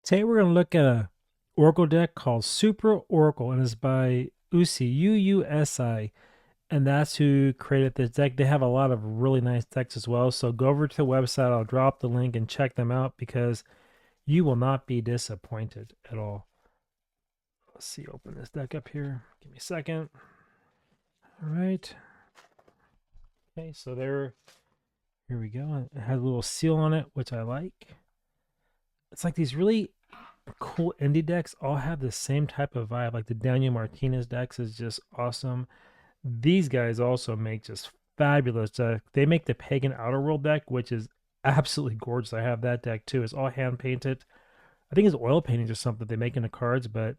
Today we're going to look at a Oracle deck called Supra Oracle, and it's by USSI, UUSI, and that's who created this deck. They have a lot of really nice decks as well, so go over to the website. I'll drop the link and check them out because you will not be disappointed at all. Let's see, open this deck up here. Give me a second. All right. Okay, so here we go. It has a little seal on it, which I like. It's like these really cool indie decks all have the same type of vibe. Like the Daniel Martinez decks is just awesome. These guys also make just fabulous deck. They make the Pagan Outer World deck, which is absolutely gorgeous. I have that deck too. It's all hand painted. I think it's oil paintings or something they make into cards, but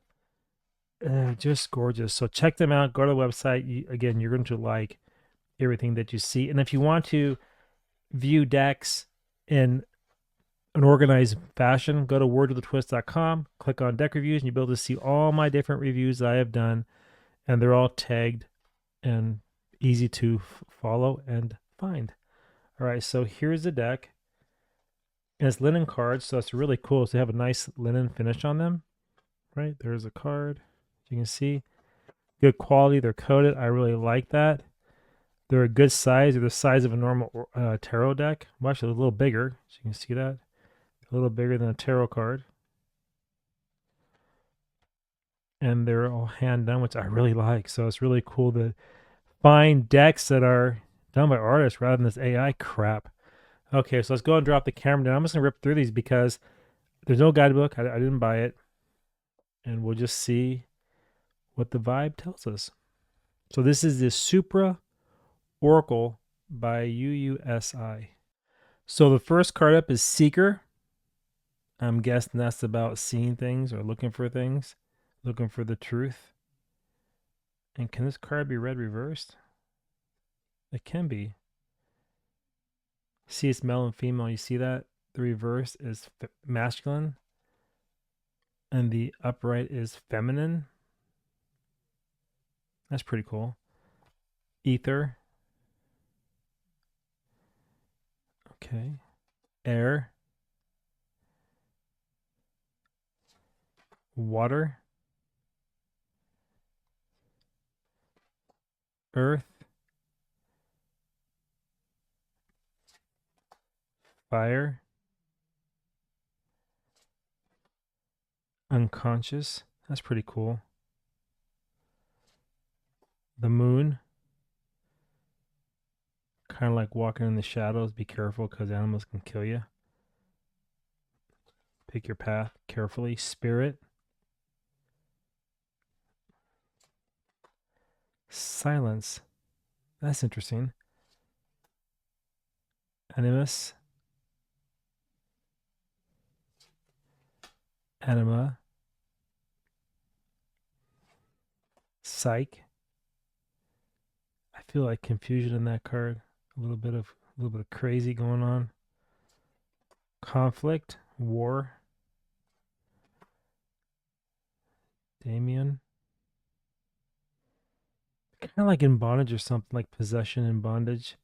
just gorgeous. So check them out. Go to the website. Again, you're going to like everything that you see. And if you want to view decks in an organized fashion, go to wordwithatwist.com, click on deck reviews, and you'll be able to see all my different reviews that I have done, and they're all tagged and easy to follow and find. All right, so here's the deck, and it's linen cards, so it's really cool. So they have a nice linen finish on them. Right, there's a card. You can see good quality. They're coated. I really like that. They're a good size. They're the size of a normal tarot deck. Well, actually, a little bigger, so you can see that. A little bigger than a tarot card. And they're all hand done, which I really like. So it's really cool to find decks that are done by artists rather than this AI crap. Okay, so let's go and drop the camera down. I'm just going to rip through these because there's no guidebook. I didn't buy it. And we'll just see what the vibe tells us. So this is the Supra Oracle by UUSI. So the first card up is Seeker. I'm guessing that's about seeing things or looking for things, looking for the truth. And can this card be read reversed? It can be. See, it's male and female. You see that? The reverse is masculine, and the upright is feminine. That's pretty cool. Ether. Okay. Air. Water. Earth. Fire. Unconscious. That's pretty cool. The moon. Kind of like walking in the shadows. Be careful because animals can kill you. Pick your path carefully. Spirit. Silence. That's interesting. Animus. Anima. Psyche. I feel like confusion in that card. A little bit of crazy going on. Conflict. War. Damien. Kind of like in bondage or something, like possession and bondage.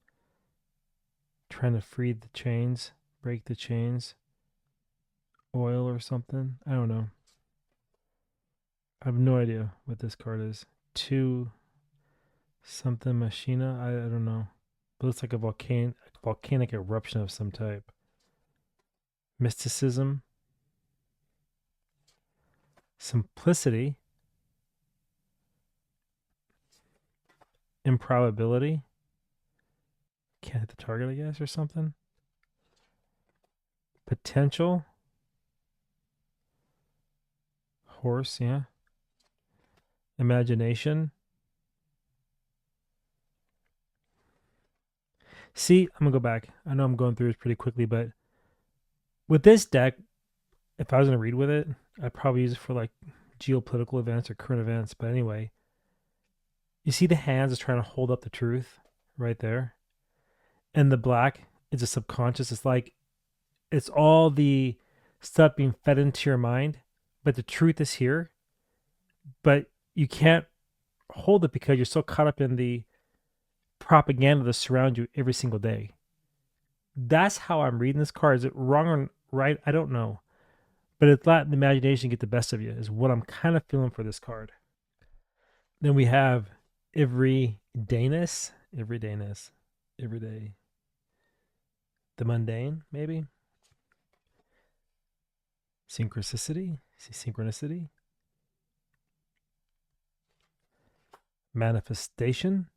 Trying to free the chains, break the chains. Oil or something. I don't know. I have no idea what this card is. Two something machina. I don't know. But it's like a volcanic eruption of some type. Mysticism. Simplicity. Improbability. Can't hit the target, I guess, or something. Potential. Horse, yeah. Imagination. See, I'm going to go back. I know I'm going through it pretty quickly, but with this deck, if I was going to read with it, I'd probably use it for like geopolitical events or current events. But anyway, you see the hands is trying to hold up the truth right there. And the black is a subconscious. It's like it's all the stuff being fed into your mind, but the truth is here. But you can't hold it because you're so caught up in the propaganda that surrounds you every single day. That's how I'm reading this card. Is it wrong or right? I don't know. but it's letting the imagination get the best of you, is what I'm kind of feeling for this card. Then we have everydayness, everyday, the mundane, maybe synchronicity, manifestation.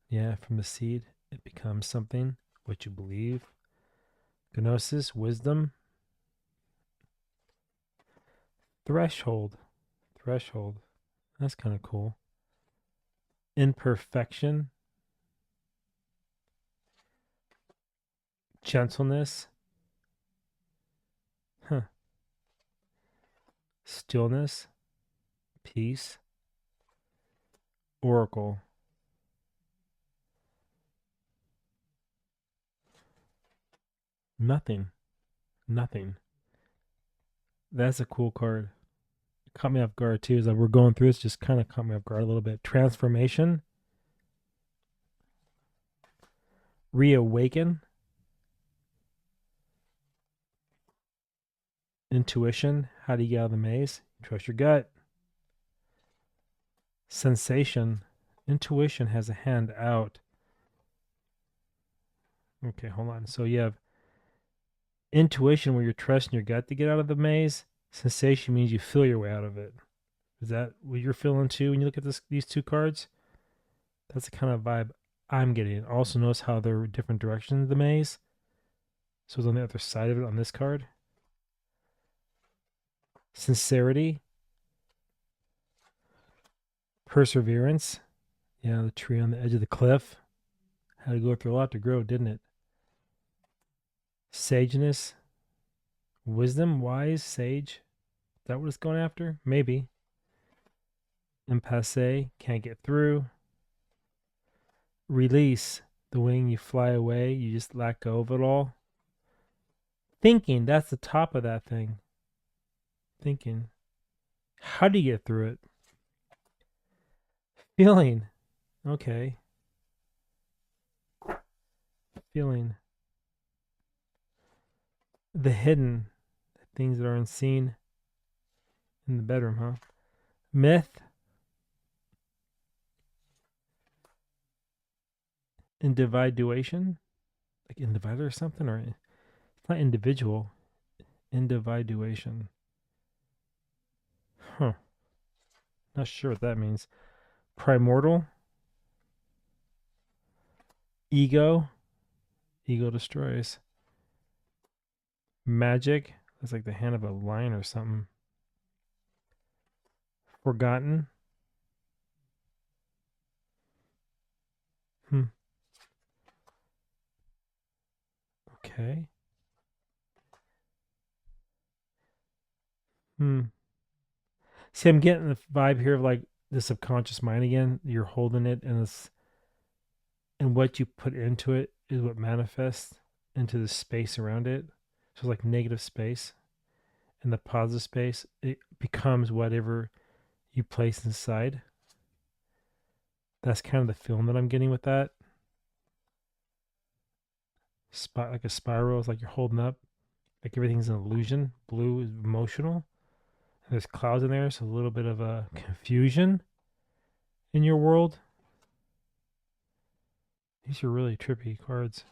Yeah, from the seed, it becomes something, what you believe. Gnosis, wisdom. Threshold. That's kind of cool. Imperfection. Gentleness. Huh. Stillness. Peace. Oracle. Nothing. That's a cool card. It caught me off guard too. As we're going through this, just kind of caught me off guard a little bit. Transformation. Reawaken. Intuition. How do you get out of the maze? Trust your gut. Sensation. Intuition has a hand out. Okay, hold on. So you have intuition where you're trusting your gut to get out of the maze. Sensation means you feel your way out of it. Is that what you're feeling too when you look at these two cards? That's the kind of vibe I'm getting. Also notice how they're different directions of the maze. So it's on the other side of it on this card. Sincerity. Perseverance. Yeah, the tree on the edge of the cliff. Had to go through a lot to grow, didn't it? Sageness. Wisdom, wise, sage. Is that what it's going after? Maybe. Impasse, can't get through. Release, the wing, you fly away, you just let go of it all. Thinking, that's the top of that thing. Thinking. How do you get through it? Feeling. Okay. Feeling. The hidden. The things that are unseen in the bedroom, huh? Myth. Individuation. Like individual or something? Or it's not individual. Individuation. Huh. Not sure what that means. Primordial. Ego. Ego destroys. Magic. That's like the hand of a lion or something. Forgotten. Okay. See, I'm getting the vibe here of like the subconscious mind again. You're holding it, and what you put into it is what manifests into the space around it. So like negative space, and the positive space, it becomes whatever you place inside. That's kind of the feeling that I'm getting with that. Like a spiral, it's like you're holding up, like everything's an illusion. Blue is emotional. There's clouds in there, so a little bit of a confusion in your world. These are really trippy cards.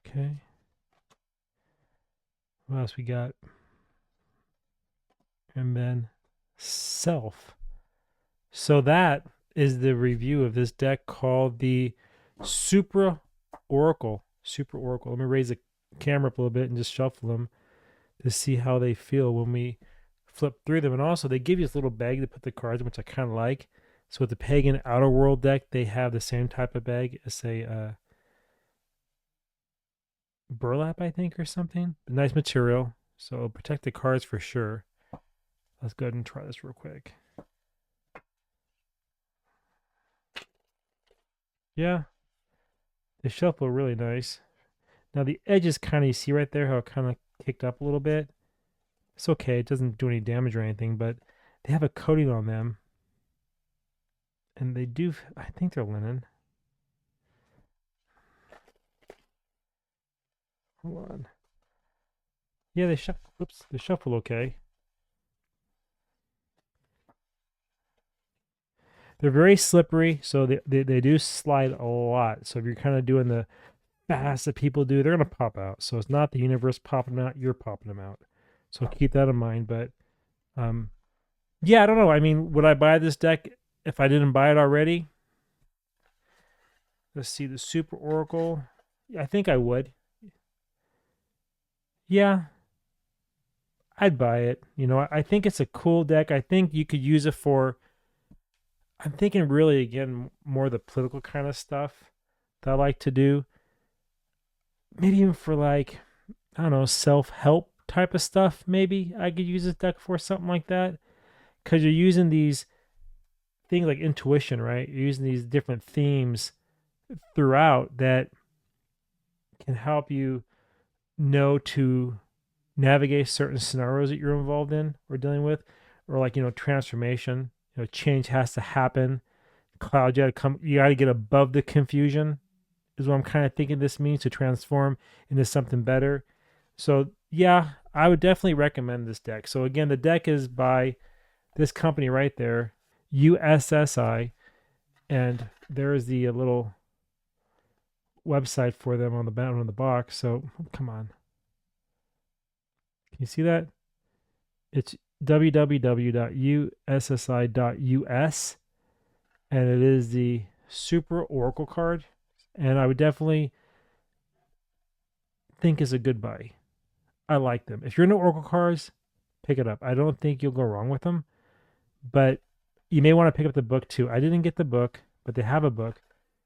Okay. What else we got? And then self. So that is the review of this deck called the Supra Oracle. Supra Oracle. Let me raise the camera up a little bit and just shuffle them to see how they feel when we flip through them. And also, they give you this little bag to put the cards in, which I kind of like. So with the Pagan Outer World deck, they have the same type of bag as, say, burlap, I think, or something. But nice material. So protect the cards for sure. Let's go ahead and try this real quick. Yeah. They shuffle really nice. Now the edges kind of, you see right there how it kind of kicked up a little bit. It's okay. It doesn't do any damage or anything, but they have a coating on them. And they do, I think they're linen. Hold on. Yeah, they shuffle. Oops, they shuffle okay. They're very slippery, so they do slide a lot. So if you're kind of doing the fast that people do, they're gonna pop out. So it's not the universe popping them out; you're popping them out. So keep that in mind. But um, yeah, I don't know. I mean, would I buy this deck if I didn't buy it already? Let's see the Super Oracle. I think I would. Yeah, I'd buy it. You know, I think it's a cool deck. I think you could use it for. I'm thinking really again more the political kind of stuff that I like to do. Maybe even for like I don't know self help type of stuff. Maybe I could use this deck for something like that because you're using these things like intuition, right? You're using these different themes throughout that can help you know to navigate certain scenarios that you're involved in or dealing with, or like transformation. Change has to happen. Cloud, you got to get above the confusion. Is what I'm kind of thinking this means to transform into something better. So yeah, I would definitely recommend this deck. So again, the deck is by this company right there, USSI, and there is the little website for them on the bottom of the box. So come on, can you see that? It's www.ussi.us, and it is the Supra Oracle card, and I would definitely think is a good buy. I like them. If you're into Oracle cards, pick it up. I don't think you'll go wrong with them, but you may want to pick up the book too. I didn't get the book, but they have a book,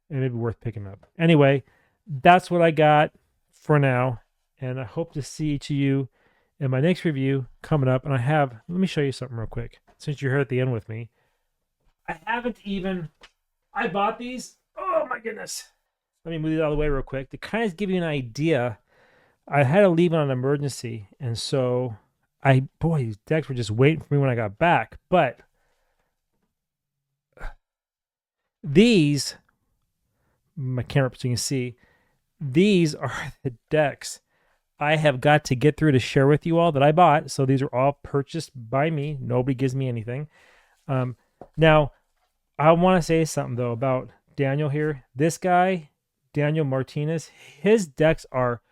and it may be worth picking up. Anyway, that's what I got for now, and I hope to see each of you in my next review coming up. And let me show you something real quick, since you're here at the end with me. I bought these. Oh my goodness. Let me move it out of the way real quick to kind of give you an idea. I had to leave on an emergency, and so these decks were just waiting for me when I got back. But these, my camera, so you can see, these are the decks I have got to get through to share with you all that I bought. So these are all purchased by me. Nobody gives me anything. Now, I want to say something, though, about Daniel here. This guy, Daniel Martinez, his decks are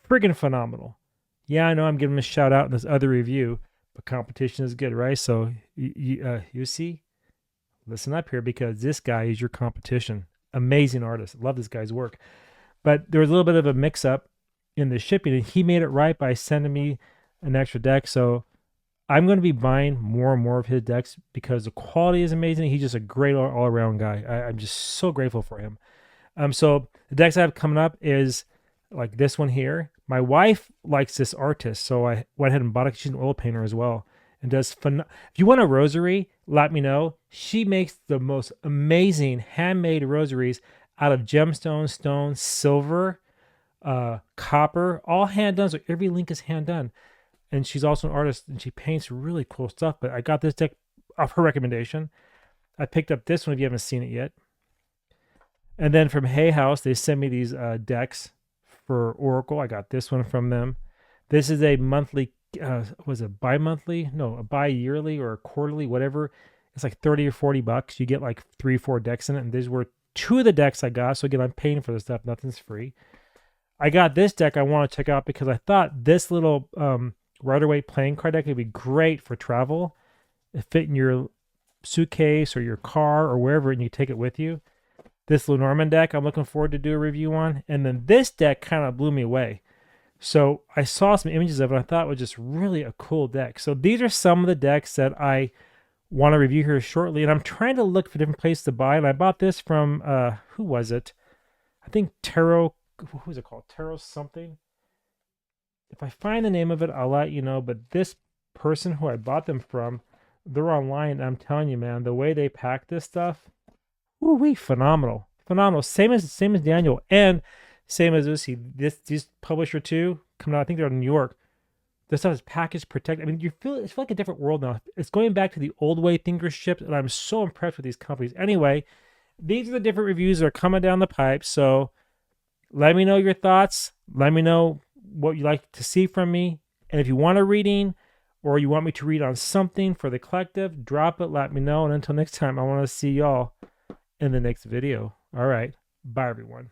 friggin' phenomenal. Yeah, I know I'm giving him a shout out in this other review, but competition is good, right? So you see, listen up here, because this guy is your competition. Amazing artist. Love this guy's work. But there was a little bit of a mix-up in the shipping, and he made it right by sending me an extra deck. So I'm going to be buying more and more of his decks because the quality is amazing. He's just a great all-around guy. I'm just so grateful for him. So the decks I have coming up is like this one here. My wife likes this artist, so I went ahead and bought it. She's an oil painter as well, and does fun. If you want a rosary, let me know. She makes the most amazing handmade rosaries out of gemstone, stone, silver, copper, all hand done. So every link is hand done. And she's also an artist, and she paints really cool stuff. But I got this deck off her recommendation. I picked up this one if you haven't seen it yet. And then from Hay House, they sent me these decks for Oracle. I got this one from them. This is a monthly, was it bi-monthly? No, a bi-yearly or a quarterly, whatever. It's like 30 or 40 bucks. You get like 3-4 decks in it. And these were 2 of the decks I got. So again, I'm paying for this stuff. Nothing's free. I got this deck I want to check out because I thought this little Rider-Waite playing card deck would be great for travel. It fit in your suitcase or your car or wherever, and you take it with you. This Lenormand deck I'm looking forward to do a review on. And then this deck kind of blew me away. So I saw some images of it. I thought it was just really a cool deck. So these are some of the decks that I want to review here shortly. And I'm trying to look for different places to buy. And I bought this from, who was it? I think Tarot, who was it called? Tarot something. If I find the name of it, I'll let you know. But this person who I bought them from, they're online. I'm telling you, man, the way they pack this stuff, woo-wee, phenomenal. Phenomenal. Same as Daniel, and same as USSI. This publisher too, coming out, I think they're in New York. This stuff is packaged, protected. I mean, it's like a different world now. It's going back to the old way things were shipped, and I'm so impressed with these companies. Anyway, these are the different reviews that are coming down the pipe. So let me know your thoughts. Let me know what you'd like to see from me. And if you want a reading or you want me to read on something for the collective, drop it, let me know. And until next time, I want to see y'all in the next video. All right. Bye, everyone.